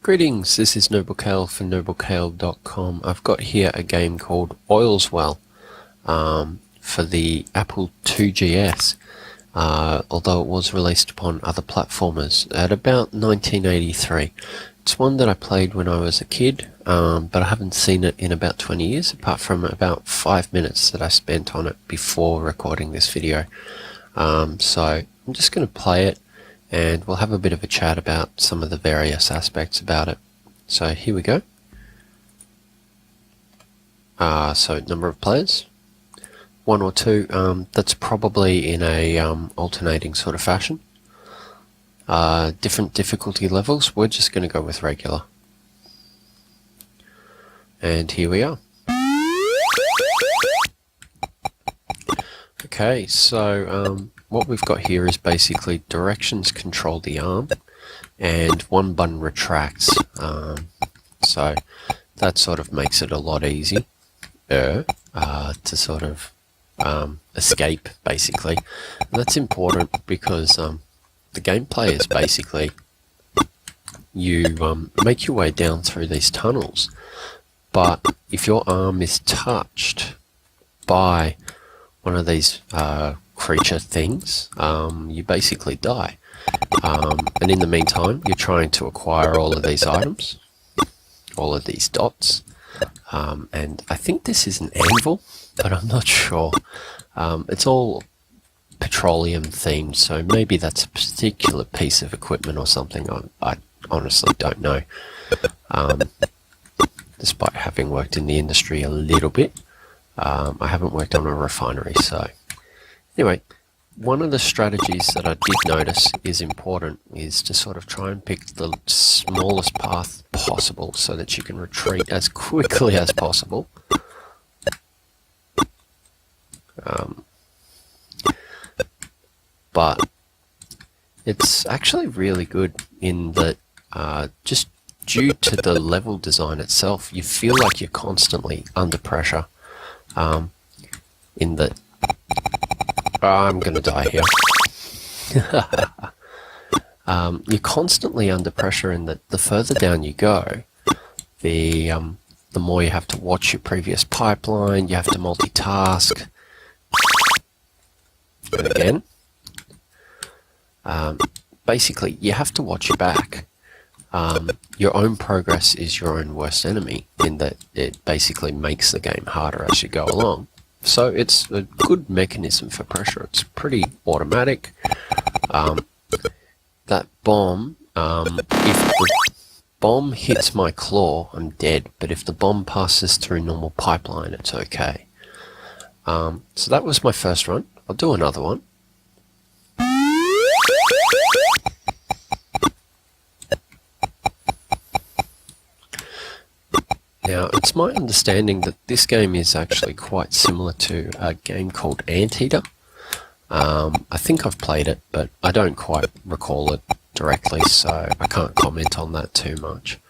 Greetings, this is Noblekale for noblekale.com. I've got here a game called Oil's Well for the Apple IIgs, although it was released upon other platformers at about 1983. It's one that I played when I was a kid, but I haven't seen it in about 20 years, apart from about 5 minutes that I spent on it before recording this video. So I'm just going to play it, and we'll have a bit of a chat about some of the various aspects about it. So here we go. So number of players, 1 or 2. That's probably in a alternating sort of fashion. Different difficulty levels. We're just going to go with regular. And here we are. Okay, so what we've got here is basically directions control the arm, and one button retracts. So that sort of makes it a lot easier to sort of escape, basically. And that's important because the gameplay is basically you make your way down through these tunnels, but if your arm is touched by one of these creature things, you basically die. And in the meantime, you're trying to acquire all of these items, all of these dots, and I think this is an anvil, but I'm not sure. It's all petroleum themed, so maybe that's a particular piece of equipment or something. I honestly don't know, despite having worked in the industry a little bit. I haven't worked on a refinery, so anyway, one of the strategies that I did notice is important is to sort of try and pick the smallest path possible so that you can retreat as quickly as possible. But it's actually really good in that just due to the level design itself, you feel like you're constantly under pressure. In that I'm going to die here. You're constantly under pressure in that the further down you go, the more you have to watch your previous pipeline, you have to multitask. And again, basically you have to watch your back. Your own progress is your own worst enemy, in that it basically makes the game harder as you go along. So it's a good mechanism for pressure. It's pretty automatic. That bomb, if the bomb hits my claw, I'm dead, but if the bomb passes through normal pipeline, it's okay. So that was my first run. I'll do another one. Now, it's my understanding that this game is actually quite similar to a game called Anteater. I think I've played it, but I don't quite recall it directly, so I can't comment on that too much.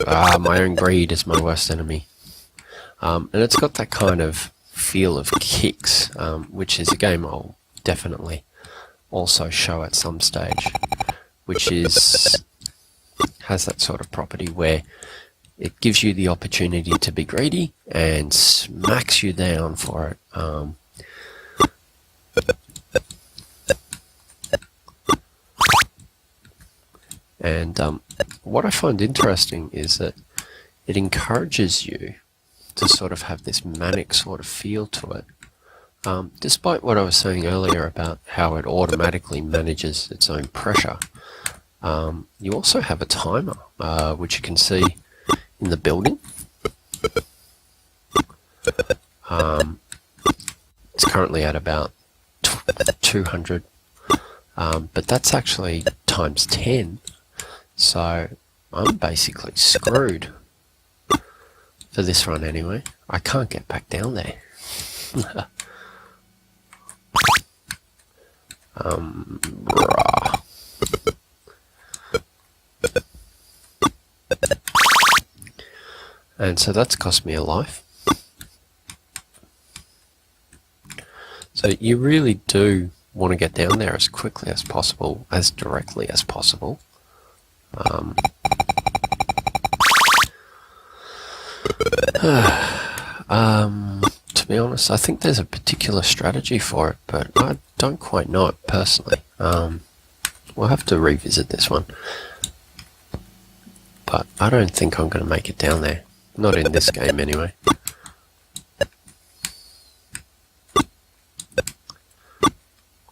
My own greed is my worst enemy. And it's got that kind of feel of Kicks, which is a game I'll definitely also show at some stage, which has that sort of property where it gives you the opportunity to be greedy and smacks you down for it. And what I find interesting is that it encourages you to sort of have this manic sort of feel to it. Despite what I was saying earlier about how it automatically manages its own pressure, you also have a timer, which you can see in the building. It's currently at about 200, but that's actually times 10, so I'm basically screwed for this run anyway. I can't get back down there. And so that's cost me a life. So you really do want to get down there as quickly as possible, as directly as possible. To be honest, I think there's a particular strategy for it, but I don't quite know it personally. We'll have to revisit this one. But I don't think I'm going to make it down there. Not in this game, anyway.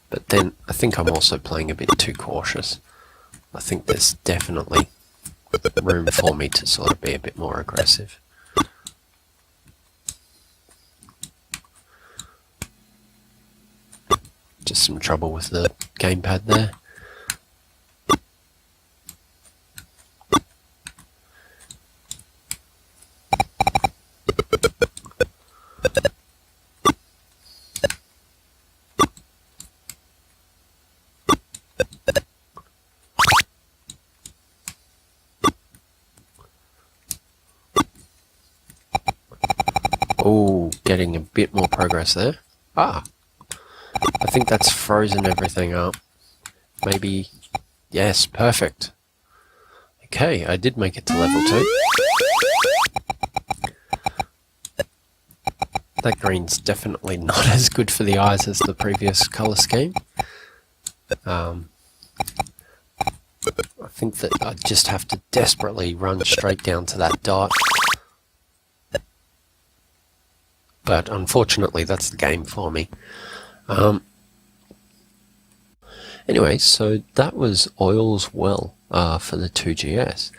But then, I think I'm also playing a bit too cautious. I think there's definitely room for me to sort of be a bit more aggressive. Just some trouble with the gamepad there. Oh, getting a bit more progress there. Ah, I think that's frozen everything up. Maybe, yes, perfect. Okay, I did make it to level 2. That green's definitely not as good for the eyes as the previous colour scheme. I think that I just have to desperately run straight down to that dot. But unfortunately, that's the game for me. Anyway, so that was Oils Well for the 2GS.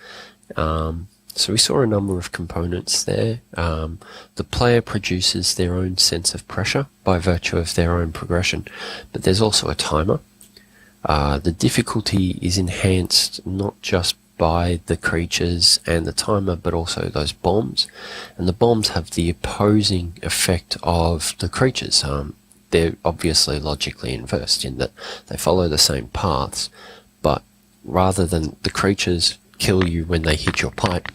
So we saw a number of components there. The player produces their own sense of pressure by virtue of their own progression, but there's also a timer. The difficulty is enhanced not just by the creatures and the timer, but also those bombs. And the bombs have the opposing effect of the creatures. They're obviously logically inversed in that they follow the same paths, but rather than the creatures kill you when they hit your pipe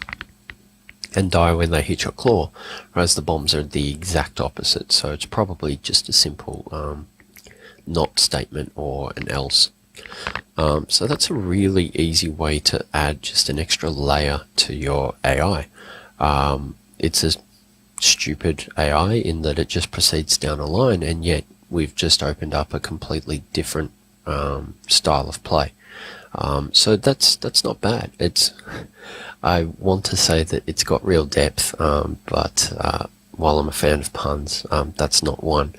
and die when they hit your claw, whereas the bombs are the exact opposite. So it's probably just a simple not statement or an else. So that's a really easy way to add just an extra layer to your AI. It's a stupid AI in that it just proceeds down a line, and yet we've just opened up a completely different style of play. So that's not bad. I want to say that it's got real depth, but while I'm a fan of puns, that's not one.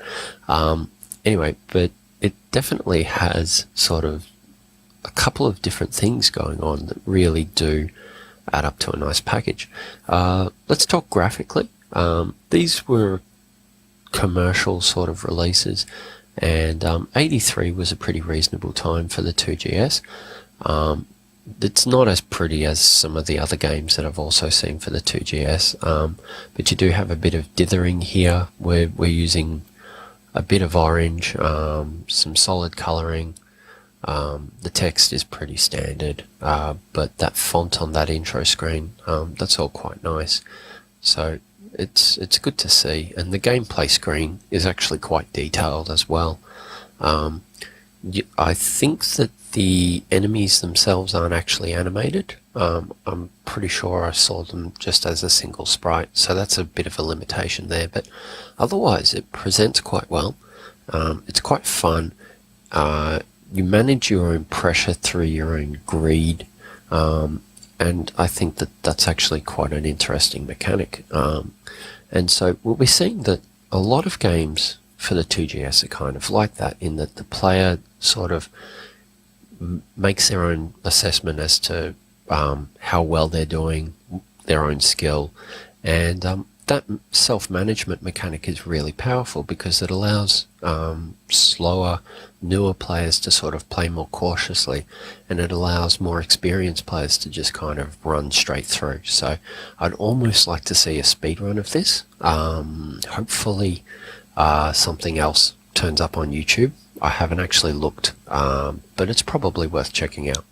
Anyway, but it definitely has sort of a couple of different things going on that really do add up to a nice package. Let's talk graphically. These were commercial sort of releases, and 83 was a pretty reasonable time for the 2GS. It's not as pretty as some of the other games that I've also seen for the 2GS, but you do have a bit of dithering here where we're using a bit of orange, some solid colouring. The text is pretty standard, but that font on that intro screen, that's all quite nice. So it's good to see, and the gameplay screen is actually quite detailed as well. I think that the enemies themselves aren't actually animated. I'm pretty sure I saw them just as a single sprite, so that's a bit of a limitation there, but otherwise it presents quite well. It's quite fun. You manage your own pressure through your own greed, and I think that that's actually quite an interesting mechanic. And so we're seeing that a lot of games for the 2GS are kind of like that, in that the player sort of makes their own assessment as to how well they're doing, their own skill, and that self-management mechanic is really powerful because it allows slower, newer players to sort of play more cautiously, and it allows more experienced players to just kind of run straight through. So I'd almost like to see a speedrun of this. Hopefully something else turns up on YouTube. I haven't actually looked, but it's probably worth checking out.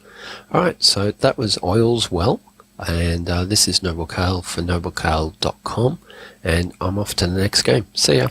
Alright, so that was Oils Well, and this is Noble Kale for noblecale.com, and I'm off to the next game. See ya!